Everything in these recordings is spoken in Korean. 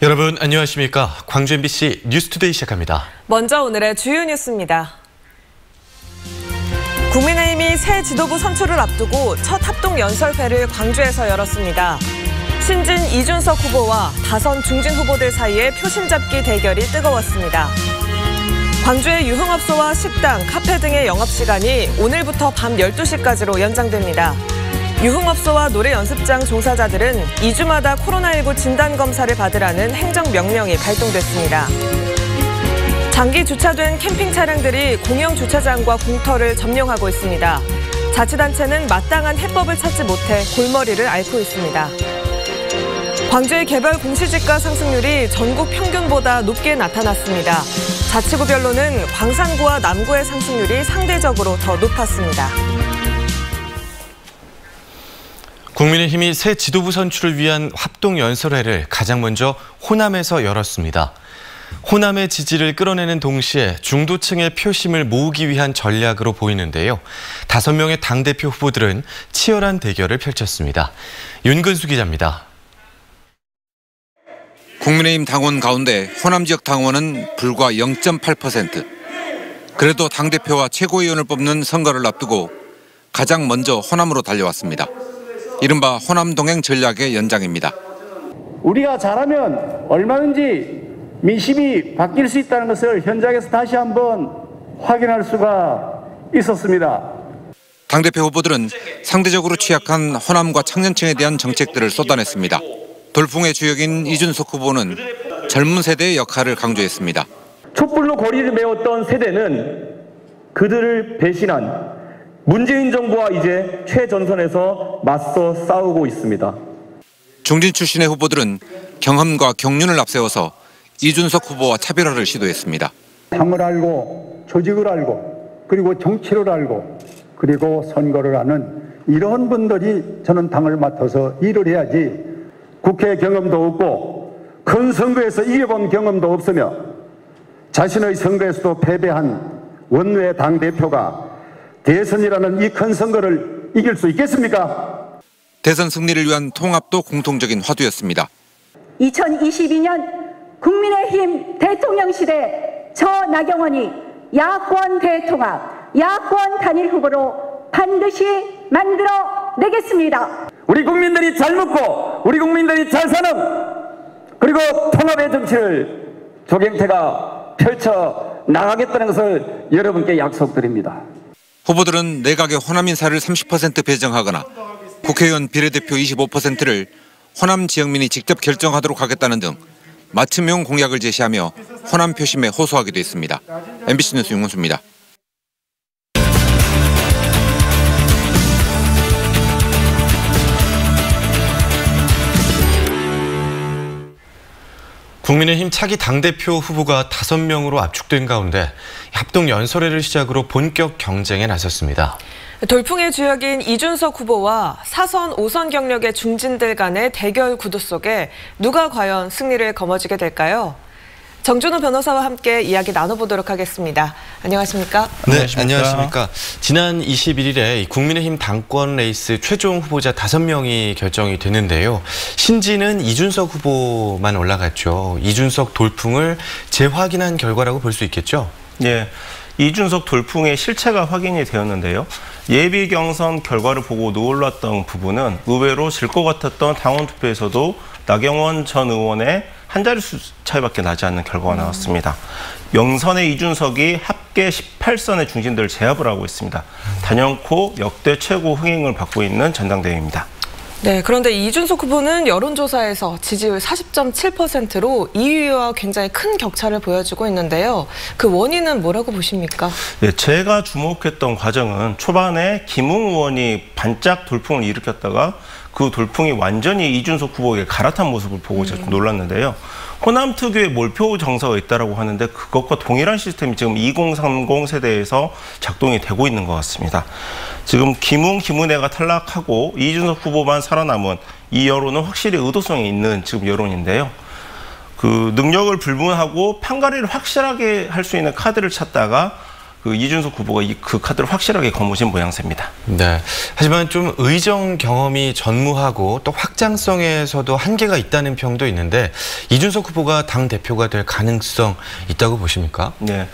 여러분 안녕하십니까? 광주 MBC 뉴스투데이 시작합니다. 먼저 오늘의 주요 뉴스입니다. 국민의힘이 새 지도부 선출을 앞두고 첫 합동연설회를 광주에서 열었습니다. 신진 이준석 후보와 다선 중진 후보들 사이의 표심 잡기 대결이 뜨거웠습니다. 광주의 유흥업소와 식당, 카페 등의 영업시간이 오늘부터 밤 12시까지로 연장됩니다. 유흥업소와 노래 연습장 종사자들은 2주마다 코로나19 진단검사를 받으라는 행정명령이 발동됐습니다. 장기 주차된 캠핑 차량들이 공영 주차장과 공터를 점령하고 있습니다. 자치단체는 마땅한 해법을 찾지 못해 골머리를 앓고 있습니다. 광주의 개별 공시지가 상승률이 전국 평균보다 높게 나타났습니다. 자치구별로는 광산구와 남구의 상승률이 상대적으로 더 높았습니다. 국민의힘이 새 지도부 선출을 위한 합동연설회를 가장 먼저 호남에서 열었습니다. 호남의 지지를 끌어내는 동시에 중도층의 표심을 모으기 위한 전략으로 보이는데요. 5명의 당대표 후보들은 치열한 대결을 펼쳤습니다. 윤근수 기자입니다. 국민의힘 당원 가운데 호남 지역 당원은 불과 0.8%. 그래도 당대표와 최고위원을 뽑는 선거를 앞두고 가장 먼저 호남으로 달려왔습니다. 이른바 호남 동행 전략의 연장입니다. 우리가 잘하면 얼마든지 민심이 바뀔 수 있다는 것을 현장에서 다시 한번 확인할 수가 있었습니다. 당대표 후보들은 상대적으로 취약한 호남과 청년층에 대한 정책들을 쏟아냈습니다. 돌풍의 주역인 이준석 후보는 젊은 세대의 역할을 강조했습니다. 촛불로 고리를 메웠던 세대는 그들을 배신한 문재인 정부와 이제 최전선에서 맞서 싸우고 있습니다. 중진 출신의 후보들은 경험과 경륜을 앞세워서 이준석 후보와 차별화를 시도했습니다. 당을 알고 조직을 알고 그리고 정치를 알고 그리고 선거를 하는 이런 분들이 저는 당을 맡아서 일을 해야지 국회 경험도 없고 큰 선거에서 이겨본 경험도 없으며 자신의 선거에서도 패배한 원외 당대표가 대선이라는 이 큰 선거를 이길 수 있겠습니까? 대선 승리를 위한 통합도 공통적인 화두였습니다. 2022년 국민의힘 대통령실에 저 나경원이 야권 대통합, 야권 단일 후보로 반드시 만들어내겠습니다. 우리 국민들이 잘 먹고 우리 국민들이 잘 사는 그리고 통합의 정치를 조경태가 펼쳐 나가겠다는 것을 여러분께 약속드립니다. 후보들은 내각의 호남 인사를 30% 배정하거나 국회의원 비례대표 25%를 호남 지역민이 직접 결정하도록 하겠다는 등 맞춤형 공약을 제시하며 호남 표심에 호소하기도 했습니다. MBC 뉴스 윤건수입니다. 국민의힘 차기 당대표 후보가 5명으로 압축된 가운데 합동연설회를 시작으로 본격 경쟁에 나섰습니다. 돌풍의 주역인 이준석 후보와 4선, 5선 경력의 중진들 간의 대결 구도 속에 누가 과연 승리를 거머쥐게 될까요? 정준호 변호사와 함께 이야기 나눠보도록 하겠습니다. 안녕하십니까? 네, 안녕하십니까? 지난 21일에 국민의힘 당권 레이스 최종 후보자 5명이 결정이 됐는데요. 신진은 이준석 후보만 올라갔죠. 이준석 돌풍을 재확인한 결과라고 볼 수 있겠죠? 네, 이준석 돌풍의 실체가 확인이 되었는데요. 예비 경선 결과를 보고 놀랐던 부분은 의외로 질 것 같았던 당원 투표에서도 나경원 전 의원의 한 자릿수 차이밖에 나지 않는 결과가 나왔습니다. 명선의 이준석이 합계 18선의 중진들을 제압을 하고 있습니다. 단연코 역대 최고 흥행을 받고 있는 전당대회입니다. 네, 그런데 이준석 후보는 여론조사에서 지지율 40.7%로 2위와 굉장히 큰 격차를 보여주고 있는데요. 그 원인은 뭐라고 보십니까? 네, 제가 주목했던 과정은 초반에 김웅 의원이 반짝 돌풍을 일으켰다가 그 돌풍이 완전히 이준석 후보에게 갈아탄 모습을 보고 제가 좀 놀랐는데요. 호남 특유의 몰표 정서가 있다고 하는데 그것과 동일한 시스템이 지금 2030 세대에서 작동이 되고 있는 것 같습니다. 지금 김은혜가 탈락하고 이준석 후보만 살아남은 이 여론은 확실히 의도성이 있는 지금 여론인데요. 그 능력을 불문하고 판가리를 확실하게 할 수 있는 카드를 찾다가 그 이준석 후보가 그 카드를 확실하게 거머쥔 모양새입니다. 네. 하지만 좀 의정 경험이 전무하고 또 확장성에서도 한계가 있다는 평도 있는데 이준석 후보가 당 대표가 될 가능성 있다고 보십니까? 네.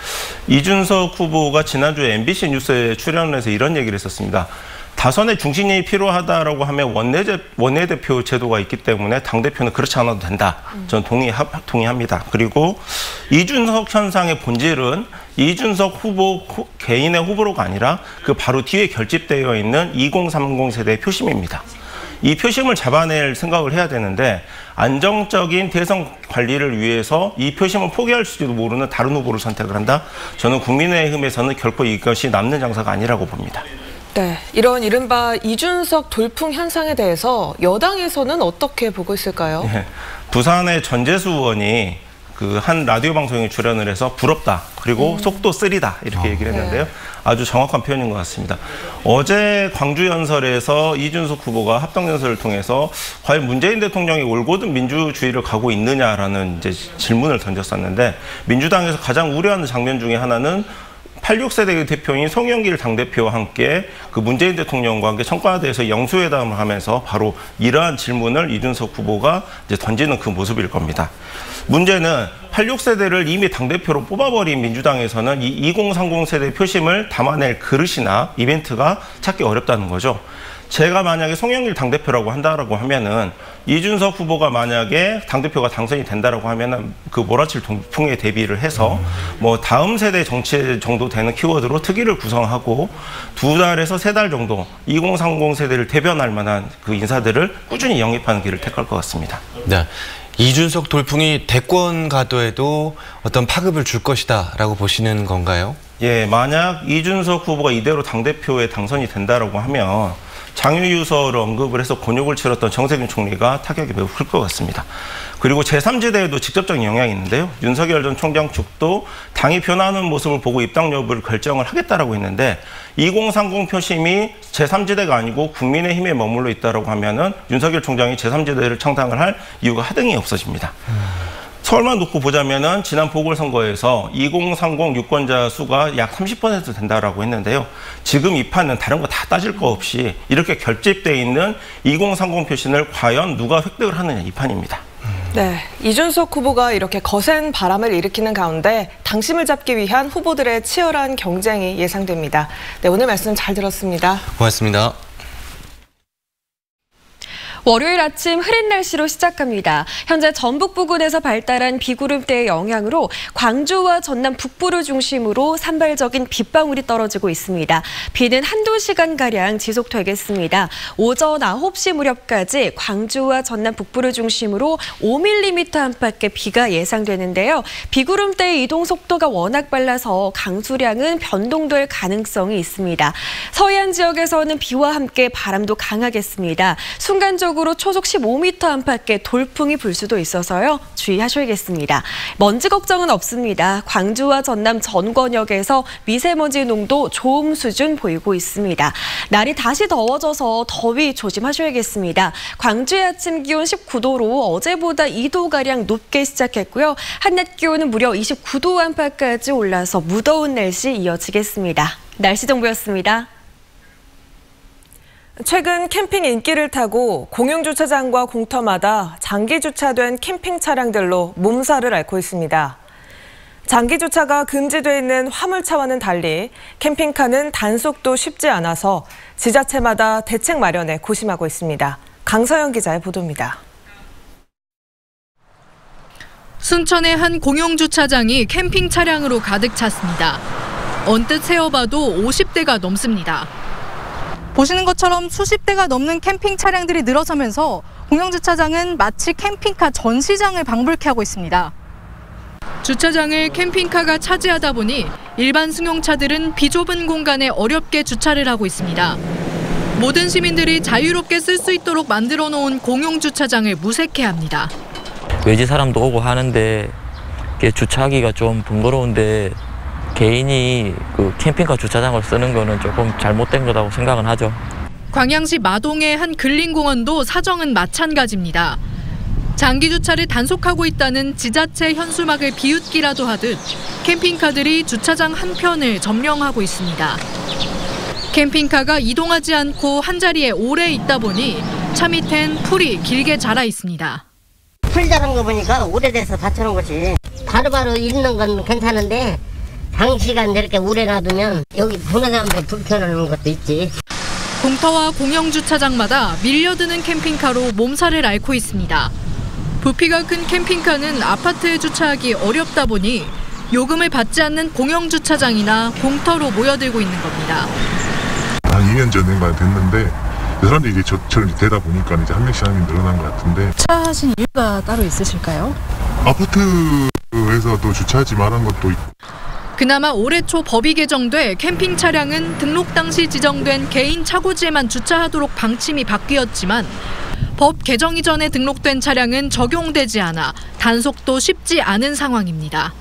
이준석 후보가 지난주에 MBC 뉴스에 출연을 해서 이런 얘기를 했었습니다. 다선의 중심이 필요하다라고 하면 원내대표 제도가 있기 때문에 당대표는 그렇지 않아도 된다. 저는 동의합니다. 그리고 이준석 현상의 본질은 이준석 후보 개인의 후보로가 아니라 그 바로 뒤에 결집되어 있는 2030 세대의 표심입니다. 이 표심을 잡아낼 생각을 해야 되는데 안정적인 대선 관리를 위해서 이 표심을 포기할 수도 모르는 다른 후보를 선택을 한다. 저는 국민의힘에서는 결코 이것이 남는 장사가 아니라고 봅니다. 네, 이런 이른바 이준석 돌풍 현상에 대해서 여당에서는 어떻게 보고 있을까요? 네, 부산의 전재수 의원이 그 한 라디오 방송에 출연을 해서 부럽다. 그리고 속도 쓰리다. 이렇게 얘기를 했는데요. 아주 정확한 표현인 것 같습니다. 어제 광주 연설에서 이준석 후보가 합동 연설을 통해서 과연 문재인 대통령이 올곧은 민주주의를 가고 있느냐라는 이제 질문을 던졌었는데 민주당에서 가장 우려하는 장면 중에 하나는 86세대 대표인 송영길 당대표와 함께 그 문재인 대통령과 함께 청와대에서 영수회담을 하면서 바로 이러한 질문을 이준석 후보가 이제 던지는 그 모습일 겁니다. 문제는 86세대를 이미 당대표로 뽑아버린 민주당에서는 이 2030 세대 표심을 담아낼 그릇이나 이벤트가 찾기 어렵다는 거죠. 제가 만약에 송영길 당대표라고 한다라고 하면은 이준석 후보가 만약에 당대표가 당선이 된다라고 하면은 그 몰아칠 동풍에 대비를 해서 뭐 다음 세대 정치 정도 되는 키워드로 특위를 구성하고 2달에서 3달 정도 2030 세대를 대변할 만한 그 인사들을 꾸준히 영입하는 길을 택할 것 같습니다. 네. 이준석 돌풍이 대권 가도에도 어떤 파급을 줄 것이다라고 보시는 건가요? 예, 만약 이준석 후보가 이대로 당대표에 당선이 된다라고 하면 장유유서를 언급을 해서 곤욕을 치렀던 정세균 총리가 타격이 매우 클 것 같습니다. 그리고 제3지대에도 직접적인 영향이 있는데요. 윤석열 전 총장 측도 당이 변화하는 모습을 보고 입당 여부를 결정을 하겠다라고 했는데 2030 표심이 제3지대가 아니고 국민의힘에 머물러 있다라고 하면은 윤석열 총장이 제3지대를 창당을 할 이유가 하등이 없어집니다. 서울만 놓고 보자면은 지난 보궐선거에서 2030 유권자 수가 약 30% 된다라고 했는데요. 지금 이 판은 다른 거 다 따질 거 없이 이렇게 결집돼 있는 2030 표심을 과연 누가 획득을 하느냐 이 판입니다. 네, 이준석 후보가 이렇게 거센 바람을 일으키는 가운데 당심을 잡기 위한 후보들의 치열한 경쟁이 예상됩니다. 네, 오늘 말씀 잘 들었습니다. 고맙습니다. 월요일 아침 흐린 날씨로 시작합니다. 현재 전북 부근에서 발달한 비구름대의 영향으로 광주와 전남 북부를 중심으로 산발적인 빗방울이 떨어지고 있습니다. 비는 한두 시간가량 지속되겠습니다. 오전 9시 무렵까지 광주와 전남 북부를 중심으로 5mm 안팎의 비가 예상되는데요. 비구름대의 이동 속도가 워낙 빨라서 강수량은 변동될 가능성이 있습니다. 서해안 지역에서는 비와 함께 바람도 강하겠습니다. 순간적으로 초속 15m 안팎의 돌풍이 불 수도 있어서요. 주의하셔야겠습니다. 먼지 걱정은 없습니다. 광주와 전남 전권역에서 미세먼지 농도 좋음 수준 보이고 있습니다. 날이 다시 더워져서 더위 조심하셔야겠습니다. 광주의 아침 기온 19도로 어제보다 2도가량 높게 시작했고요. 한낮 기온은 무려 29도 안팎까지 올라서 무더운 날씨 이어지겠습니다. 날씨 정보였습니다. 최근 캠핑 인기를 타고 공용주차장과 공터마다 장기 주차된 캠핑 차량들로 몸살을 앓고 있습니다. 장기 주차가 금지돼 있는 화물차와는 달리 캠핑카는 단속도 쉽지 않아서 지자체마다 대책 마련에 고심하고 있습니다. 강서영 기자의 보도입니다. 순천의 한 공용주차장이 캠핑 차량으로 가득 찼습니다. 언뜻 세어봐도 50대가 넘습니다. 보시는 것처럼 수십 대가 넘는 캠핑 차량들이 늘어서면서 공영주차장은 마치 캠핑카 전시장을 방불케 하고 있습니다. 주차장을 캠핑카가 차지하다 보니 일반 승용차들은 비좁은 공간에 어렵게 주차를 하고 있습니다. 모든 시민들이 자유롭게 쓸 수 있도록 만들어 놓은 공용주차장을 무색해합니다. 외지 사람도 오고 하는데 주차하기가 좀 번거로운데 개인이 그 캠핑카 주차장을 쓰는 거는 조금 잘못된 거라고 생각은 하죠. 광양시 마동의 한 근린공원도 사정은 마찬가지입니다. 장기 주차를 단속하고 있다는 지자체 현수막을 비웃기라도 하듯 캠핑카들이 주차장 한편을 점령하고 있습니다. 캠핑카가 이동하지 않고 한자리에 오래 있다 보니 차 밑엔 풀이 길게 자라 있습니다. 풀 자란 거 보니까 오래돼서 다쳐놓은 거지. 바로바로 있는 건 괜찮은데 장시간 이렇게 오래 놔두면 여기 보는 사람들 불편한 것도 있지. 공터와 공영주차장마다 밀려드는 캠핑카로 몸살을 앓고 있습니다. 부피가 큰 캠핑카는 아파트에 주차하기 어렵다 보니 요금을 받지 않는 공영주차장이나 공터로 모여들고 있는 겁니다. 한 2년 전인가 됐는데 사람들이 이제 저처럼 되다 보니까 이제 한 명씩 늘어난 것 같은데. 주차하신 이유가 따로 있으실까요? 아파트에서도 주차하지 말한 것도 있고. 그나마 올해 초 법이 개정돼 캠핑 차량은 등록 당시 지정된 개인 차고지에만 주차하도록 방침이 바뀌었지만 법 개정 이전에 등록된 차량은 적용되지 않아 단속도 쉽지 않은 상황입니다.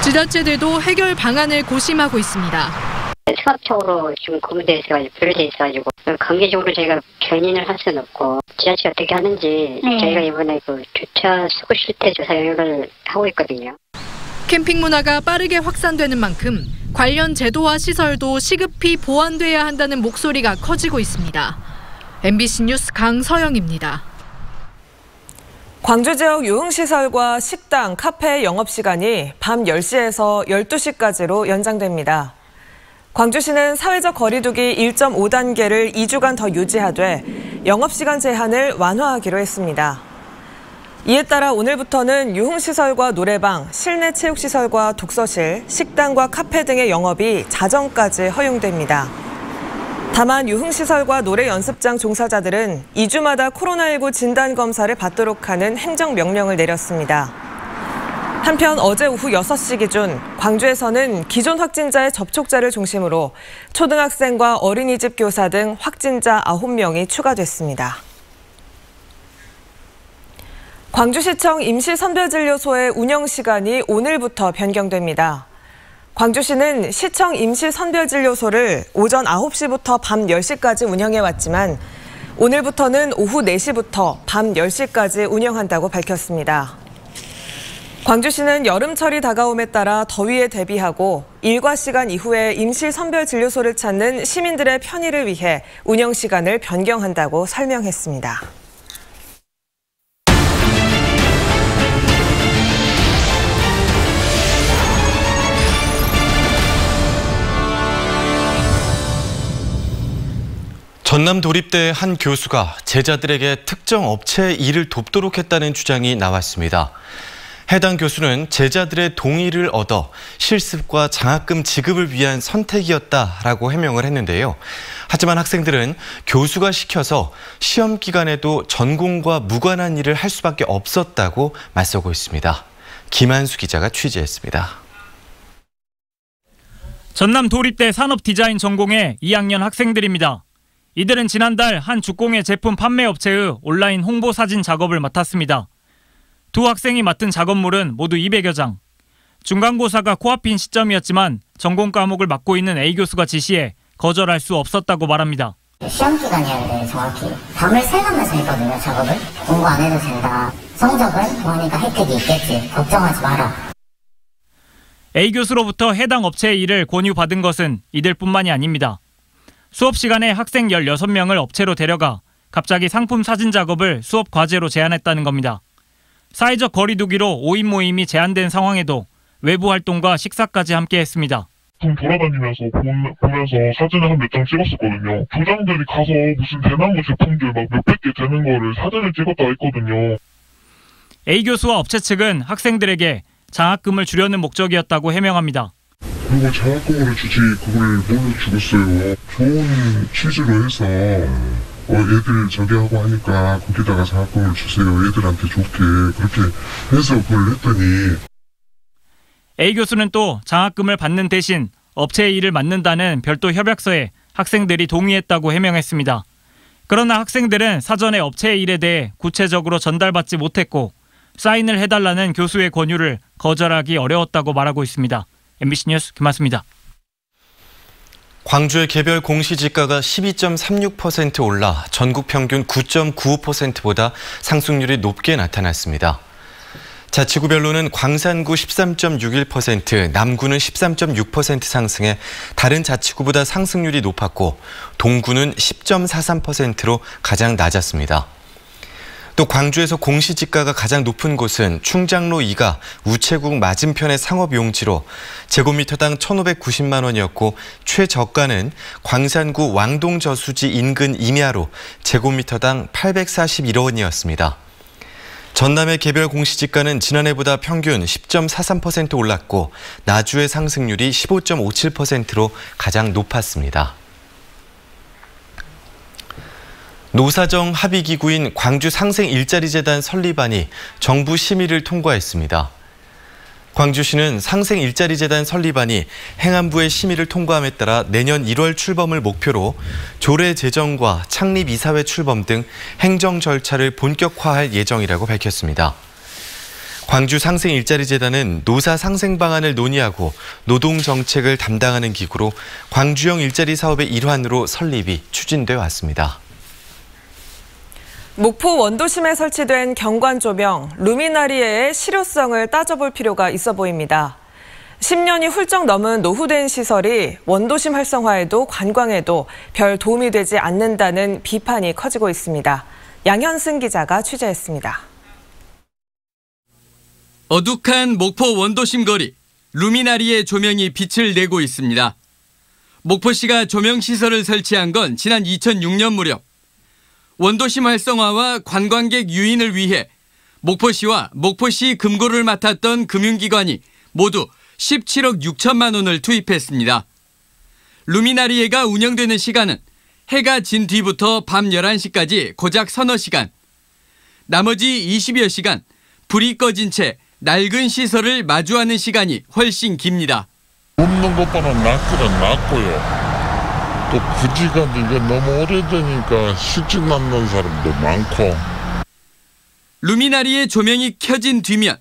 지자체들도 해결 방안을 고심하고 있습니다. 수압적으로 지금 구분되어 있어가지고 분류되어 있어가지고 강제적으로 저희가 견인을 할 수는 없고 지자체 어떻게 하는지 저희가 이번에 그 주차 수거 실태 조사 영역을 하고 있거든요. 캠핑 문화가 빠르게 확산되는 만큼 관련 제도와 시설도 시급히 보완돼야 한다는 목소리가 커지고 있습니다. MBC 뉴스 강서영입니다. 광주 지역 유흥시설과 식당, 카페 영업시간이 밤 10시에서 12시까지로 연장됩니다. 광주시는 사회적 거리두기 1.5단계를 2주간 더 유지하되 영업시간 제한을 완화하기로 했습니다. 이에 따라 오늘부터는 유흥시설과 노래방, 실내 체육시설과 독서실, 식당과 카페 등의 영업이 자정까지 허용됩니다. 다만 유흥시설과 노래 연습장 종사자들은 2주마다 코로나19 진단검사를 받도록 하는 행정명령을 내렸습니다. 한편 어제 오후 6시 기준 광주에서는 기존 확진자의 접촉자를 중심으로 초등학생과 어린이집 교사 등 확진자 9명이 추가됐습니다. 광주시청 임시선별진료소의 운영시간이 오늘부터 변경됩니다. 광주시는 시청 임시선별진료소를 오전 9시부터 밤 10시까지 운영해왔지만 오늘부터는 오후 4시부터 밤 10시까지 운영한다고 밝혔습니다. 광주시는 여름철이 다가옴에 따라 더위에 대비하고 일과 시간 이후에 임시선별진료소를 찾는 시민들의 편의를 위해 운영시간을 변경한다고 설명했습니다. 전남 도립대 한 교수가 제자들에게 특정 업체의 일을 돕도록 했다는 주장이 나왔습니다. 해당 교수는 제자들의 동의를 얻어 실습과 장학금 지급을 위한 선택이었다라고 해명을 했는데요. 하지만 학생들은 교수가 시켜서 시험 기간에도 전공과 무관한 일을 할 수밖에 없었다고 맞서고 있습니다. 김한수 기자가 취재했습니다. 전남 도립대 산업디자인 전공의 2학년 학생들입니다. 이들은 지난달 한 주공예 제품 판매 업체의 온라인 홍보 사진 작업을 맡았습니다. 두 학생이 맡은 작업물은 모두 200여 장. 중간고사가 코앞인 시점이었지만 전공 과목을 맡고 있는 A 교수가 지시해 거절할 수 없었다고 말합니다. 시험 기간이었는데 정확히 밤을 새가면서 했거든요, 작업을. 공부 안 해도 된다. 성적은 좋으니까 혜택이 있겠지. 걱정하지 마라. A 교수로부터 해당 업체의 일을 권유받은 것은 이들뿐만이 아닙니다. 수업 시간에 학생 16명을 업체로 데려가 갑자기 상품 사진 작업을 수업 과제로 제안했다는 겁니다. 사회적 거리두기로 5인 모임이 제한된 상황에도 외부 활동과 식사까지 함께 했습니다. 돌아다니면서 보면서 사진을 한 몇 장 찍었었거든요. 교장들이 가서 무슨 대나무 제품들 막 몇백 개 되는 거를 사진을 찍었다 했거든요. A 교수와 업체 측은 학생들에게 장학금을 주려는 목적이었다고 해명합니다. 그리고 장학금을 주지 그걸 뭘로 주겠어요. 좋은 취지로 해서 애들 저기 하고 하니까 거기다가 장학금을 주세요. 애들한테 좋게 그렇게 해서 그걸 했더니 A 교수는 또 장학금을 받는 대신 업체의 일을 맡는다는 별도 협약서에 학생들이 동의했다고 해명했습니다. 그러나 학생들은 사전에 업체의 일에 대해 구체적으로 전달받지 못했고 사인을 해달라는 교수의 권유를 거절하기 어려웠다고 말하고 있습니다. MBC 뉴스 김한수입니다. 광주의 개별 공시지가가 12.36% 올라 전국 평균 9.95%보다 상승률이 높게 나타났습니다. 자치구별로는 광산구 13.61%, 남구는 13.6% 상승해 다른 자치구보다 상승률이 높았고 동구는 10.43%로 가장 낮았습니다. 또 광주에서 공시지가가 가장 높은 곳은 충장로 2가 우체국 맞은편의 상업용지로 제곱미터당 1,590만 원이었고 최저가는 광산구 왕동저수지 인근 임야로 제곱미터당 841원이었습니다. 전남의 개별 공시지가는 지난해보다 평균 10.43% 올랐고 나주의 상승률이 15.57%로 가장 높았습니다. 노사정 합의기구인 광주 상생일자리재단 설립안이 정부 심의를 통과했습니다. 광주시는 상생일자리재단 설립안이 행안부의 심의를 통과함에 따라 내년 1월 출범을 목표로 조례 제정과 창립이사회 출범 등 행정 절차를 본격화할 예정이라고 밝혔습니다. 광주 상생일자리재단은 노사 상생 방안을 논의하고 노동정책을 담당하는 기구로 광주형 일자리 사업의 일환으로 설립이 추진돼 왔습니다. 목포 원도심에 설치된 경관 조명 루미나리에의 실효성을 따져볼 필요가 있어 보입니다. 10년이 훌쩍 넘은 노후된 시설이 원도심 활성화에도 관광에도 별 도움이 되지 않는다는 비판이 커지고 있습니다. 양현승 기자가 취재했습니다. 어둑한 목포 원도심 거리, 루미나리의 조명이 빛을 내고 있습니다. 목포시가 조명시설을 설치한 건 지난 2006년 무렵. 원도심 활성화와 관광객 유인을 위해 목포시와 목포시 금고를 맡았던 금융기관이 모두 17억 6천만 원을 투입했습니다. 루미나리에가 운영되는 시간은 해가 진 뒤부터 밤 11시까지 고작 서너 시간. 나머지 20여 시간 불이 꺼진 채 낡은 시설을 마주하는 시간이 훨씬 깁니다. 없는 것보다 낫기는 낫고요. 또 부지가 이게 너무 오래되니까 씻지 않는 사람도 많고. 루미나리의 조명이 켜진 뒤면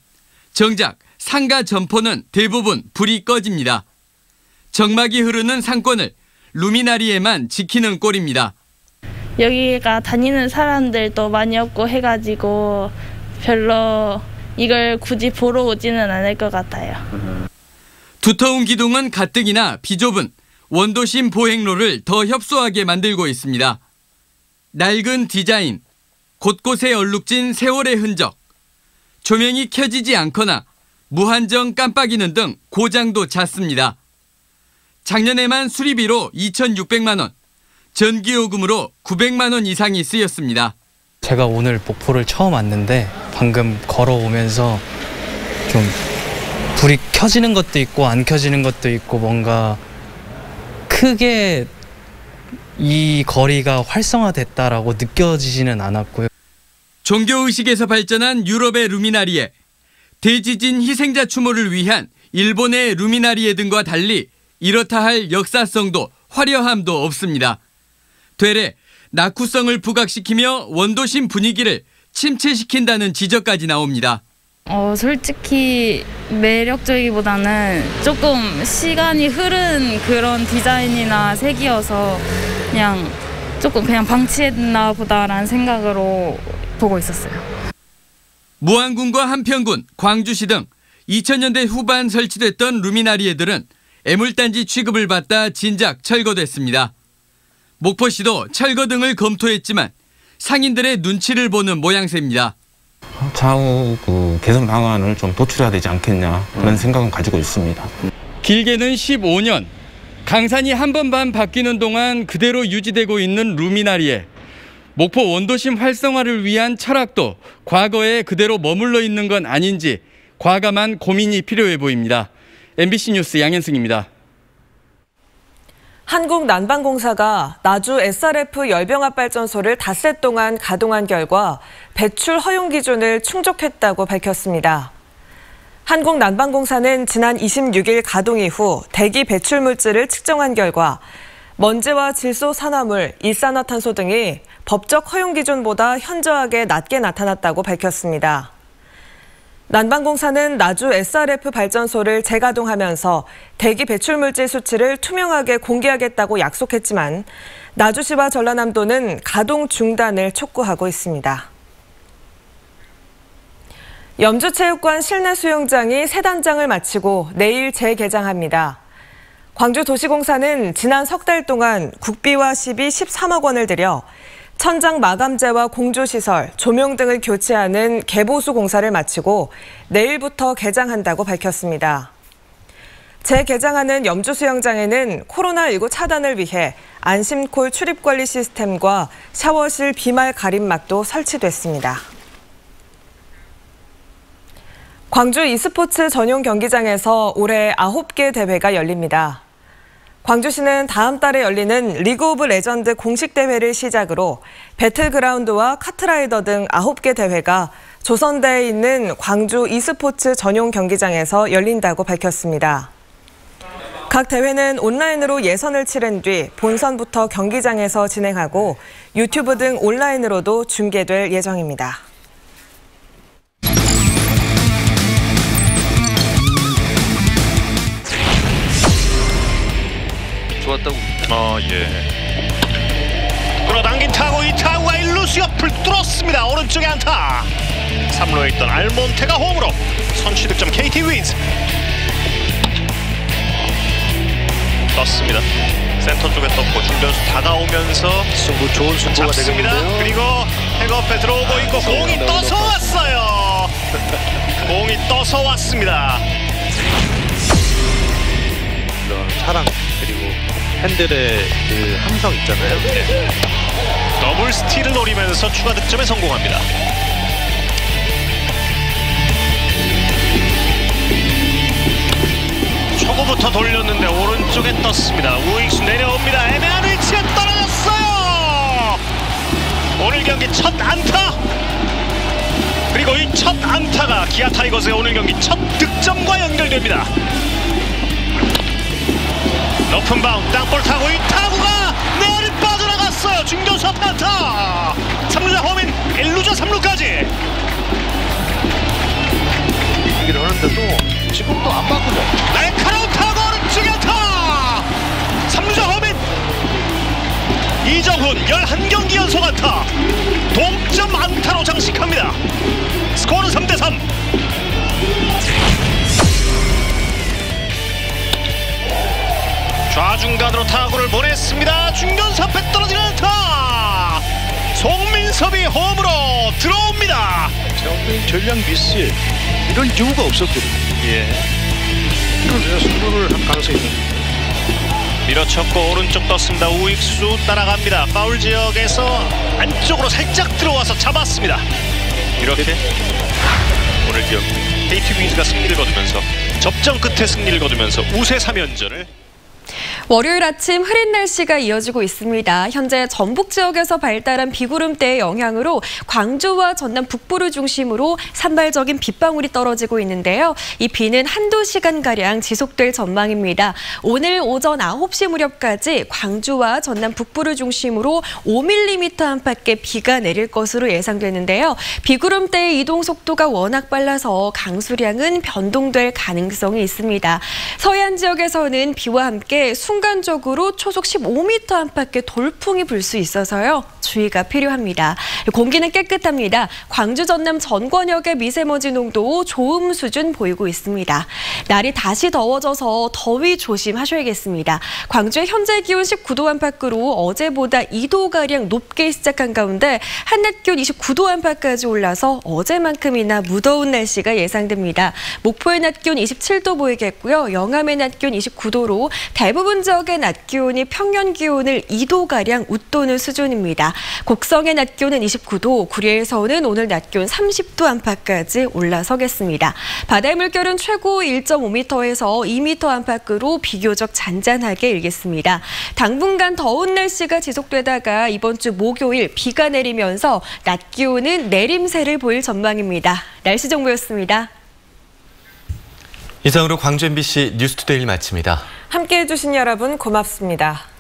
정작 상가 점포는 대부분 불이 꺼집니다. 정막이 흐르는 상권을 루미나리에만 지키는 꼴입니다. 여기가 다니는 사람들도 많이 없고 해가지고 별로 이걸 굳이 보러 오지는 않을 것 같아요. 두터운 기둥은 가뜩이나 비좁은 원도심 보행로를 더 협소하게 만들고 있습니다. 낡은 디자인, 곳곳에 얼룩진 세월의 흔적, 조명이 켜지지 않거나 무한정 깜빡이는 등 고장도 잦습니다. 작년에만 수리비로 2,600만 원, 전기요금으로 900만 원 이상이 쓰였습니다. 제가 오늘 목포를 처음 왔는데 방금 걸어오면서 좀 불이 켜지는 것도 있고 안 켜지는 것도 있고 뭔가 크게 이 거리가 활성화됐다라고 느껴지지는 않았고요. 종교의식에서 발전한 유럽의 루미나리에, 대지진 희생자 추모를 위한 일본의 루미나리에 등과 달리 이렇다 할 역사성도 화려함도 없습니다. 되레 낙후성을 부각시키며 원도심 분위기를 침체시킨다는 지적까지 나옵니다. 솔직히 매력적이보다는 조금 시간이 흐른 그런 디자인이나 색이어서 그냥 방치했나 보다라는 생각으로 보고 있었어요. 무안군과 한평군, 광주시 등 2000년대 후반 설치됐던 루미나리에들은 애물단지 취급을 받다 진작 철거됐습니다. 목포시도 철거 등을 검토했지만 상인들의 눈치를 보는 모양새입니다. 차후 개선 방안을 좀 도출해야 되지 않겠냐 그런 생각은 가지고 있습니다. 길게는 15년, 강산이 한 번 반 바뀌는 동안 그대로 유지되고 있는 루미나리에, 목포 원도심 활성화를 위한 철학도 과거에 그대로 머물러 있는 건 아닌지 과감한 고민이 필요해 보입니다. MBC 뉴스 양현승입니다. 한국난방공사가 나주 SRF 열병합발전소를 닷새 동안 가동한 결과 배출 허용 기준을 충족했다고 밝혔습니다. 한국난방공사는 지난 26일 가동 이후 대기 배출 물질을 측정한 결과 먼지와 질소 산화물, 일산화탄소 등이 법적 허용 기준보다 현저하게 낮게 나타났다고 밝혔습니다. 난방공사는 나주 SRF 발전소를 재가동하면서 대기 배출물질 수치를 투명하게 공개하겠다고 약속했지만 나주시와 전라남도는 가동 중단을 촉구하고 있습니다. 염주체육관 실내 수영장이 새 단장을 마치고 내일 재개장합니다. 광주도시공사는 지난 석 달 동안 국비와 시비 13억 원을 들여 천장 마감재와 공조시설, 조명 등을 교체하는 개보수 공사를 마치고 내일부터 개장한다고 밝혔습니다. 재개장하는 염주수영장에는 코로나19 차단을 위해 안심콜 출입관리 시스템과 샤워실 비말 가림막도 설치됐습니다. 광주 e스포츠 전용 경기장에서 올해 9개 대회가 열립니다. 광주시는 다음 달에 열리는 리그 오브 레전드 공식 대회를 시작으로 배틀그라운드와 카트라이더 등 9개 대회가 조선대에 있는 광주 e스포츠 전용 경기장에서 열린다고 밝혔습니다. 각 대회는 온라인으로 예선을 치른 뒤 본선부터 경기장에서 진행하고 유튜브 등 온라인으로도 중계될 예정입니다. 좋았다고. 예. 끌어당긴 타구, 이 타구가 1루수 옆을 뚫었습니다. 오른쪽에 안타. 3루에 있던 알몬테가 홈으로 선취 득점 KT 윈즈. 떴습니다. 센터 쪽에 떴고 중견수 다가오면서 승부 좋은 승부가 되겠는데요. 그리고 태그업에 들어오고 있고 공이 떠서 왔어요. 공이 떠서 왔습니다. 이런 차량 그리고 핸들의 그 함성 있잖아요. 네. 더블 스틸을 노리면서 추가 득점에 성공합니다. 초구부터 돌렸는데 오른쪽에 떴습니다. 우익수 내려옵니다. 애매한 위치에 떨어졌어요. 오늘 경기 첫 안타. 그리고 이 첫 안타가 기아 타이거즈의 오늘 경기 첫 득점과 연결됩니다. 높은 바운드 땅볼 타고 이 타구가 내리 빠져나갔어요. 중견수 안타. 3루자 홈인 1루자 3루까지. 얘기를 하는데도 지금도 안 바꾸죠. 날카로운 타구 오른쪽에 안타. 3루자 홈인 이정훈 11경기 연속 안타. 동점 안타로 장식합니다. 스코어는 3대3. 좌중간으로 타구를 보냈습니다. 중견수 앞에 떨어지는 안타. 송민섭이 홈으로 들어옵니다. 정민 전략 미스 이런 이유가 없었거든요. 예. 이런 승부를 할 가능성이 있습니다. 밀어쳤고 오른쪽 떴습니다. 우익수 따라갑니다. 파울 지역에서 안쪽으로 살짝 들어와서 잡았습니다. 이렇게 오늘 경기 KT 윈즈가 승리를 거두면서 접전 끝에 승리를 거두면서 우세 3연전을. 월요일 아침 흐린 날씨가 이어지고 있습니다. 현재 전북 지역에서 발달한 비구름대의 영향으로 광주와 전남 북부를 중심으로 산발적인 빗방울이 떨어지고 있는데요. 이 비는 한두 시간가량 지속될 전망입니다. 오늘 오전 9시 무렵까지 광주와 전남 북부를 중심으로 5mm 안팎의 비가 내릴 것으로 예상되는데요. 비구름대의 이동 속도가 워낙 빨라서 강수량은 변동될 가능성이 있습니다. 서해안 지역에서는 비와 함께 순간적으로 초속 15m 안팎의 돌풍이 불 수 있어서요. 주의가 필요합니다. 공기는 깨끗합니다. 광주 전남 전권역의 미세먼지 농도 좋음 수준 보이고 있습니다. 날이 다시 더워져서 더위 조심하셔야겠습니다. 광주의 현재 기온 19도 안팎으로 어제보다 2도가량 높게 시작한 가운데 한낮 기온 29도 안팎까지 올라서 어제만큼이나 무더운 날씨가 예상됩니다. 목포의 낮 기온 27도 보이겠고요. 영암의 낮 기온 29도로 대부분 지역의 낮 기온이 평년 기온을 2도가량 웃도는 수준입니다. 곡성의 낮 기온은 29도, 구리에서는 오늘 낮 기온 30도 안팎까지 올라서겠습니다. 바다의 물결은 최고 1.5m에서 2m 안팎으로 비교적 잔잔하게 일겠습니다. 당분간 더운 날씨가 지속되다가 이번 주 목요일 비가 내리면서 낮 기온은 내림세를 보일 전망입니다. 날씨 정보였습니다. 이상으로 광주 MBC 뉴스투데이를 마칩니다. 함께해 주신 여러분 고맙습니다.